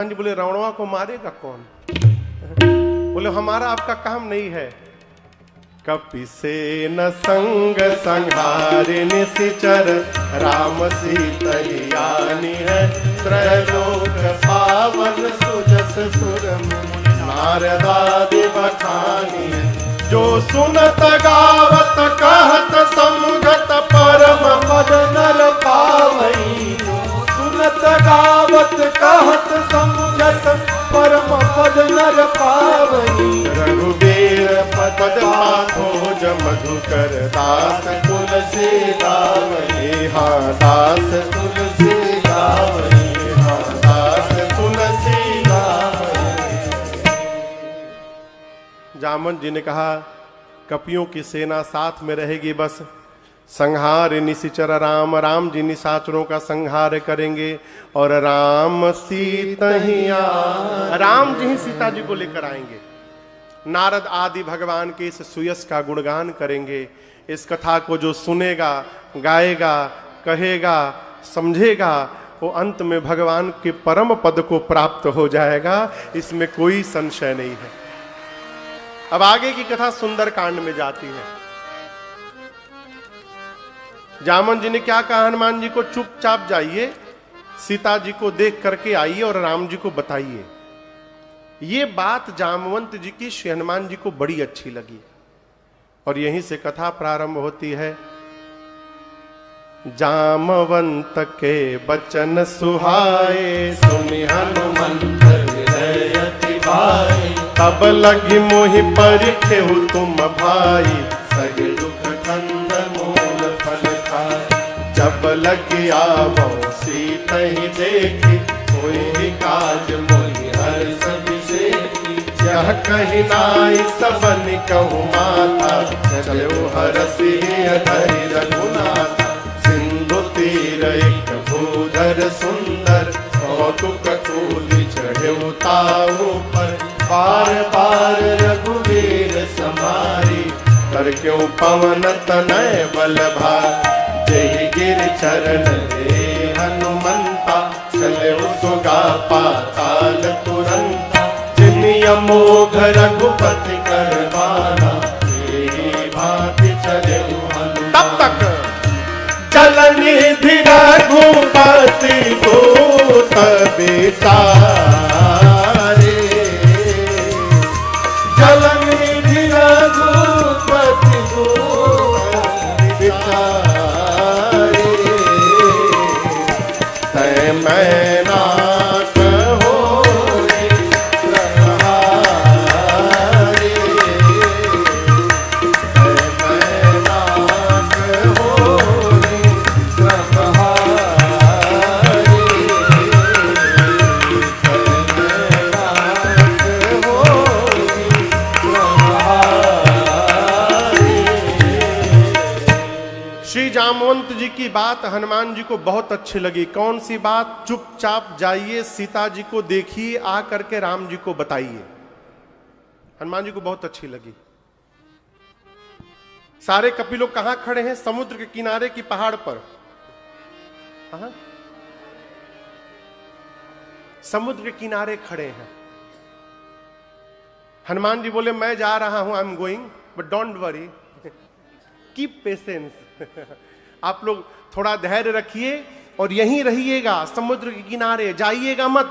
जी बोले रावणवा को मारेगा कौन? बोले हमारा आपका काम नहीं है। कपि से न संग संहारि निशिचर राम सीतहियानी है। त्रैलोक पावन सुजस सुर नारदादि बखानी है। जो सुनत गावत कहत समझत परम पद नर पावई। सुनत गावत कहत समझत परम पद नर पावई। रघुबीर पद पाखोज मधुकर दास तुलसी गावई। हाँ दास तुलसी गावई। हाँ दास तुलसी गावई। जामवंत जी ने कहा कपियों की सेना साथ में रहेगी, बस संहार निशिचर राम। राम जी निशाचरों का संहार करेंगे और राम सीतहिया, राम जी ही सीता जी को लेकर आएंगे। नारद आदि भगवान के इस सुयश का गुणगान करेंगे। इस कथा को जो सुनेगा, गाएगा, कहेगा, समझेगा, वो अंत में भगवान के परम पद को प्राप्त हो जाएगा, इसमें कोई संशय नहीं है। अब आगे की कथा सुंदरकांड में जाती है। जामवंत जी ने क्या कहा हनुमान जी को? चुपचाप जाइए, सीता जी को देख करके आइए और राम जी को बताइए। ये बात जामवंत जी की श्री हनुमान जी को बड़ी अच्छी लगी और यहीं से कथा प्रारंभ होती है। जामवंत के बचन सुहाए, सुनि हनुमंत हृदय अति भाई। तब लगी मोहि परिखेहु तुम भाई, सहि दुख कंद मूल फल खाए। जब लगी आवो सीतहि देखी, कोई काज मोहि हर्ष बिसेखी। यह कही नाई सबन कहु माता, चलो हरसि धरि रघुनाथा। सिंधु तीर एक भूधर सुंदर, कौतुक कूलि चढ़ेउ ताऊ पर। पार पार रघुवीर समारी, कर क्यों पवन तनय बल भार। जय गिर चरण रे हनुमंता, चले सुगा पाताल तुरंता। जिनि अमोघ रघुपति करवाना, तेहि भांति चले हनुमान। तब तक चलनि धि रघुपति भूत विसारे। चलनि धि रघुपति भूत विसारे। तै मैं नाथ होई संहारे। तै मैं नाथ होई संहारे। श्री जामवंत जी की बात हनुमान जी को बहुत अच्छी लगी। कौन सी बात? चुपचाप जाइए, सीता जी को देखिए, आ करके राम जी को बताइए। हनुमान जी को बहुत अच्छी लगी। सारे कपि लोग कहां खड़े हैं? समुद्र के किनारे की पहाड़ पर। समुद्र के किनारे खड़े हैं। हनुमान जी बोले मैं जा रहा हूं, I am going, but don't worry, keep patience. आप लोग थोड़ा धैर्य रखिए और यहीं रहिएगा, समुद्र के किनारे, जाइएगा मत।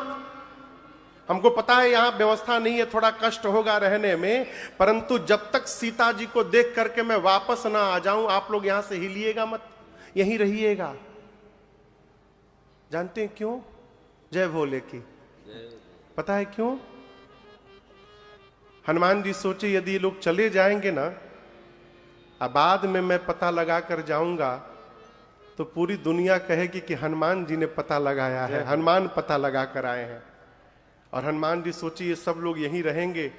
हमको पता है यहां व्यवस्था नहीं है, थोड़ा कष्ट होगा रहने में, परंतु जब तक सीता जी को देख करके मैं वापस ना आ जाऊं, आप लोग यहां से हिलिएगा मत, यहीं रहिएगा। जानते हैं क्यों? जय भोले की। पता है क्यों? हनुमान जी सोचे यदि ये लोग चले जाएंगे ना, अब बाद में मैं पता लगा कर जाऊंगा तो पूरी दुनिया कहेगी कि हनुमान जी ने पता लगाया है, हनुमान पता लगा कर आए हैं। और हनुमान जी सोचिए ये सब लोग यहीं रहेंगे,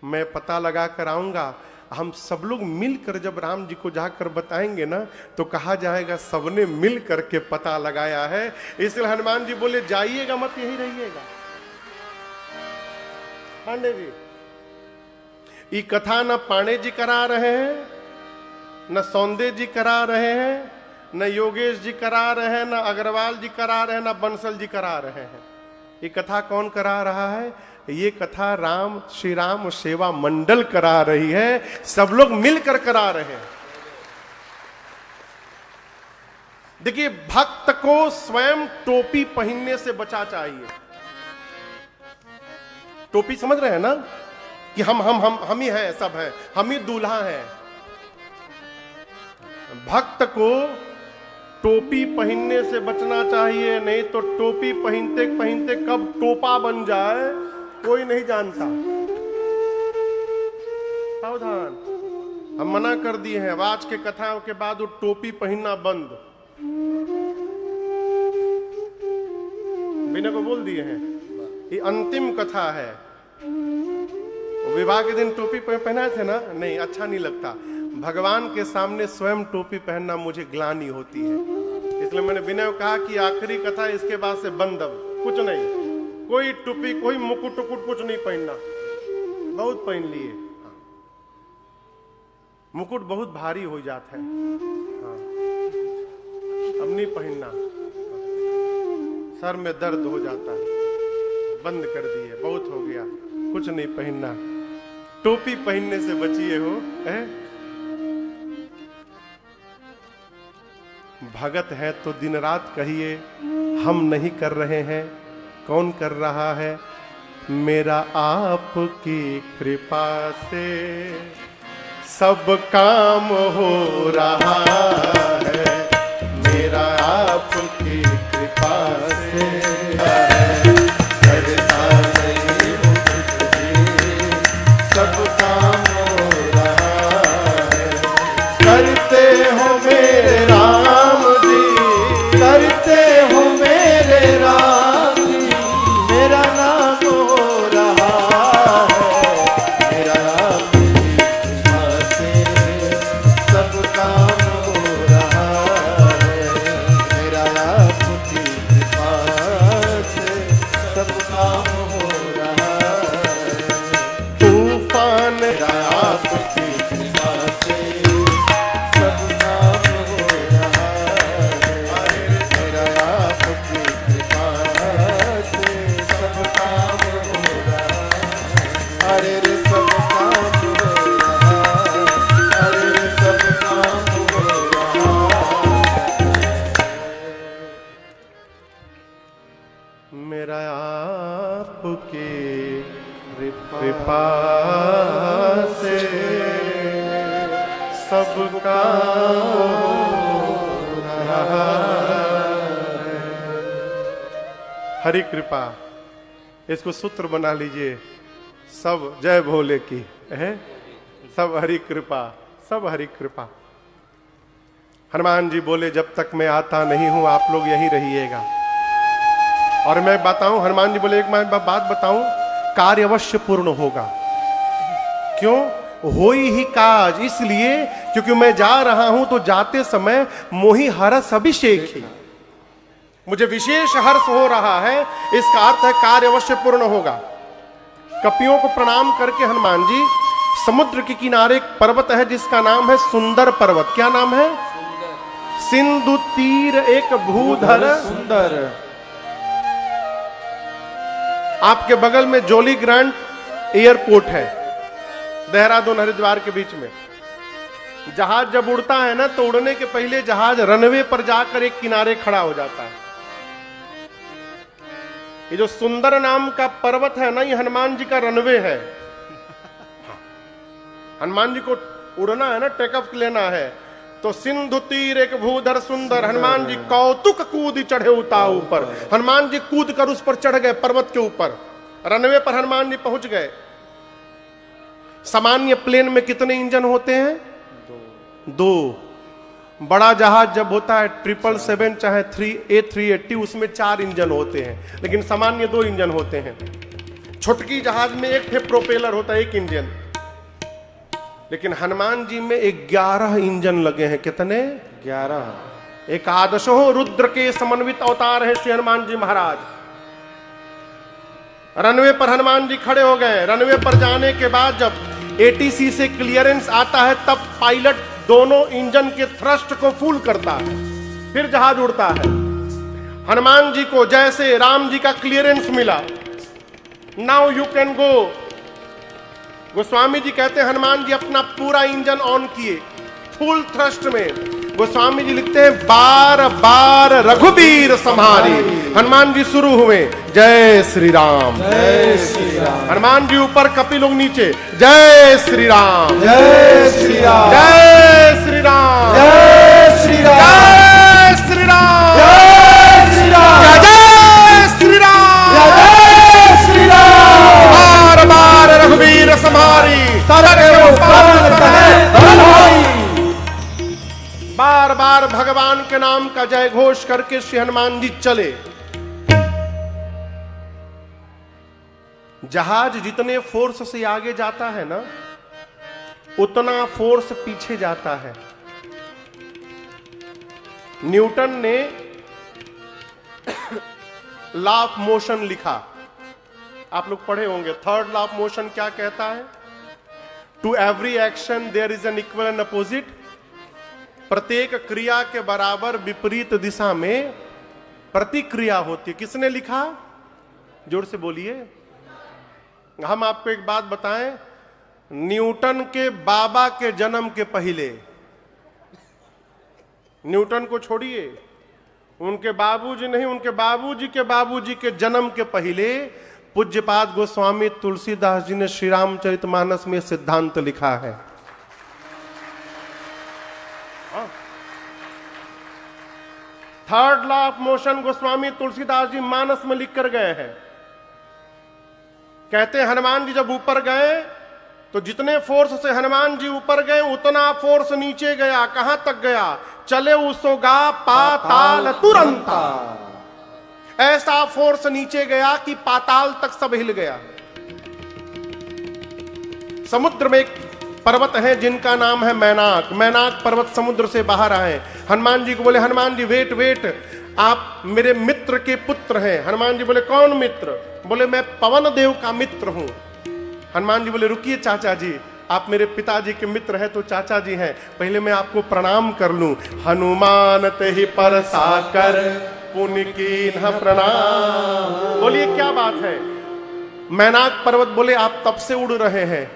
मैं पता लगा कर आऊंगा, हम सब लोग मिलकर जब राम जी को जाकर बताएंगे ना तो कहा जाएगा सबने मिल करके पता लगाया है। इसलिए हनुमान जी बोले जाइएगा मत, यहीं रहिएगा। पांडे जी, ये कथा न पांडे जी करा रहे हैं, न सौंदे जी करा रहे हैं, न योगेश जी करा रहे हैं, न अग्रवाल जी करा रहे हैं, न बंसल जी करा रहे हैं। ये कथा कौन करा रहा है? ये कथा श्री राम सेवा मंडल करा रही है, सब लोग मिलकर करा रहे हैं। देखिए, भक्त को स्वयं टोपी पहनने से बचा चाहिए। टोपी समझ रहे हैं ना, कि हम ही हैं, सब हैं, हम ही दूल्हा हैं। भक्त को टोपी पहनने से बचना चाहिए, नहीं तो टोपी पहनते पहनते कब टोपा बन जाए कोई नहीं जानता। सावधान, हम मना कर दिए हैं, आज के कथाओं के बाद वो टोपी पहनना बंद। बिना को बोल दिए हैं, ये अंतिम कथा है। विवाह के दिन टोपी पहनाए थे ना, नहीं अच्छा नहीं लगता। भगवान के सामने स्वयं टोपी पहनना मुझे ग्लानि होती है, इसलिए मैंने विनय कहा कि आखिरी कथा, इसके बाद से बंद, अब कुछ नहीं, कोई टोपी, कोई मुकुट टुकुट कुछ नहीं पहनना। बहुत पहन लिए, मुकुट बहुत भारी हो जाता है, हाँ, अब नहीं पहनना, सर में दर्द हो जाता है, बंद कर दिए, बहुत हो गया, कुछ नहीं पहनना। टोपी पहनने से बचिए हो, है? भगत है तो दिन रात कहिए, हम नहीं कर रहे हैं, कौन कर रहा है? मेरा आपकी कृपा से सब काम हो रहा है, मेरा आपकी कृपा से सब काम हो रहा है। करते हो मेरे राम जी, करते हो मेरे राम जी, मेरा नाम हो रहा है, मेरा आपकी कृपा से सब काम हो रहा है, मेरा आपकी कृपा से सब काम हो रहा है। तूफान आपकी कृपा से सब काम हो रहा है, मेरा आपकी कृपा से सब काम हो रहा है। अरे रे सब काम हो रहा है, अरे रे सब काम हो रहा है, मेरा आपकी कृपा से सब काम हो रहा है। हरि कृपा, इसको सूत्र बना लीजिए, सब जय भोले की है, सब हरि कृपा, सब हरि कृपा। हनुमान जी बोले, जब तक मैं आता नहीं हूं आप लोग यहीं रहिएगा। और मैं बताऊं, हनुमान जी बोले, एक मैं बात बताऊं, कार्य अवश्य पूर्ण होगा। क्यों? होई ही काज, इसलिए क्योंकि मैं जा रहा हूं तो जाते समय मोहि हर्ष अभिषेक ही, मुझे विशेष हर्ष हो रहा है, इसका अर्थ है कार्य अवश्य पूर्ण होगा। कपियों को प्रणाम करके हनुमान जी समुद्र के किनारे एक पर्वत है जिसका नाम है सुंदर पर्वत। क्या नाम है? सिंधु तीर एक भूधर सुंदर। आपके बगल में जोली ग्रांट एयरपोर्ट है, देहरादून हरिद्वार के बीच में। जहाज जब उड़ता है ना, तो उड़ने के पहले जहाज रनवे पर जाकर एक किनारे खड़ा हो जाता है। ये जो सुंदर नाम का पर्वत है ना, ये हनुमान जी का रनवे है। हनुमान जी को उड़ना है ना, टेक ऑफ लेना है, तो सिंधु तीर एक भूधर सुंदर, हनुमान जी कौतुक कूद चढ़े उता ऊपर। हनुमान जी कूद कर उस पर चढ़ गए, पर्वत के ऊपर, रनवे पर हनुमान जी पहुंच गए। सामान्य प्लेन में कितने इंजन होते हैं? दो। बड़ा जहाज जब होता है 777 चाहे A380, उसमें 4 इंजन होते हैं, लेकिन सामान्य 2 इंजन होते हैं। छोटकी जहाज में एक प्रोपेलर होता है, 1 इंजन, लेकिन हनुमान जी में 11 इंजन लगे हैं। कितने? 11। एकादशों रुद्र के समन्वित अवतार है श्री हनुमान जी महाराज। रनवे पर हनुमान जी खड़े हो गए। रनवे पर जाने के बाद जब ATC से क्लियरेंस आता है, तब पायलट दोनों इंजन के थ्रस्ट को फुल करता है, फिर जहाज उड़ता है। हनुमान जी को जैसे राम जी का क्लियरेंस मिला, now you can go. Goswami ji कहते हैं हनुमान जी अपना पूरा इंजन ऑन किए फुल थ्रस्ट में। गोस्वामी जी लिखते हैं बार बार रघुबीर संहारी। हनुमान जी शुरू हुए जय श्री राम, जय श्री राम। हनुमान जी ऊपर, कपिल लोग नीचे, जय श्री राम, जय श्री राम, जय श्री राम, जय श्री राम, जय श्री राम, जय श्री राम, जय श्री राम, जय श्री राम। बार बार रघुबीर संहारी, बार बार भगवान के नाम का जय घोष करके श्री हनुमान जी चले। जहाज जितने फोर्स से आगे जाता है ना, उतना फोर्स पीछे जाता है। न्यूटन ने लॉ ऑफ मोशन लिखा, आप लोग पढ़े होंगे। थर्ड लॉ ऑफ मोशन क्या कहता है? To every action there is an equal and opposite. प्रत्येक क्रिया के बराबर विपरीत दिशा में प्रतिक्रिया होती है। किसने लिखा? जोर से बोलिए। हम आपको एक बात बताएं, न्यूटन के बाबा के जन्म के पहले, न्यूटन को छोड़िए, उनके बाबूजी नहीं, उनके बाबूजी के जन्म के पहले पूज्यपाद गोस्वामी तुलसीदास जी ने श्री रामचरितमानस में सिद्धांत लिखा है। Third law of motion Goswami Tulsidas ji Manas में लिख कर गए हैं। कहते हैं हनुमान जी जब ऊपर गए तो जितने फोर्स से हनुमान जी ऊपर गए उतना फोर्स नीचे गया। कहां तक गया? चले उसोगा पाताल तुरंत। ऐसा फोर्स नीचे गया कि पाताल तक सब हिल गया। समुद्र में एक पर्वत है जिनका नाम है मैनाक। मैनाक पर्वत समुद्र से बाहर आए। हनुमान जी को बोले हनुमान जी वेट वेट, आप मेरे मित्र के पुत्र हैं। हनुमान जी बोले कौन मित्र? बोले मैं पवन देव का मित्र हूं। हनुमान जी बोले रुकिए चाचा जी, आप मेरे पिताजी के मित्र हैं तो चाचा जी हैं, पहले मैं आपको प्रणाम कर लूं। हनुमान ते ही पर साकर पुण्य कीन्ह प्रणाम। बोलिए क्या बात है? मैनाक पर्वत बोले आप तब से उड़ रहे हैं,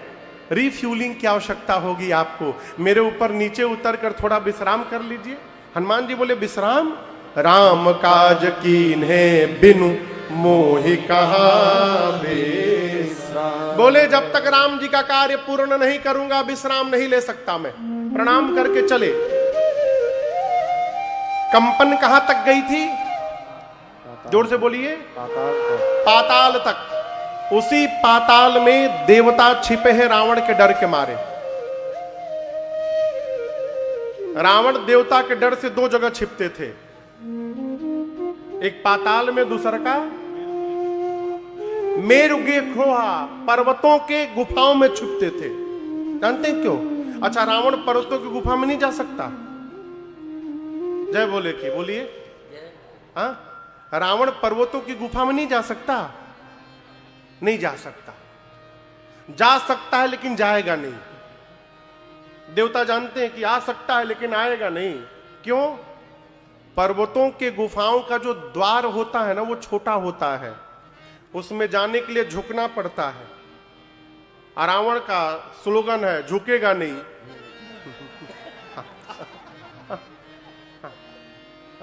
रिफ्यूलिंग की आवश्यकता होगी आपको, मेरे ऊपर नीचे उतर कर थोड़ा विश्राम कर लीजिए। हनुमान जी बोले विश्राम? राम काज कीन्हे बिनु मोहि कहां विश्राम। बोले जब तक राम जी का कार्य पूर्ण नहीं करूंगा विश्राम नहीं ले सकता मैं। प्रणाम करके चले। कंपन कहां तक गई थी? जोर से बोलिए। पाताल तक। उसी पाताल में देवता छिपे हैं रावण के डर के मारे। रावण देवता के डर से दो जगह छिपते थे, एक पाताल में, दूसरा का मेरुगे खोहा, पर्वतों के गुफाओं में छुपते थे। जानते हैं क्यों? अच्छा, रावण पर्वतों की गुफा में नहीं जा सकता। जय बोले की बोलिए। हाँ, रावण पर्वतों की गुफा में नहीं जा सकता, नहीं जा सकता। जा सकता है लेकिन जाएगा नहीं। देवता जानते हैं कि आ सकता है लेकिन आएगा नहीं। क्यों? पर्वतों के गुफाओं का जो द्वार होता है ना वो छोटा होता है, उसमें जाने के लिए झुकना पड़ता है। रावण का स्लोगन है झुकेगा नहीं।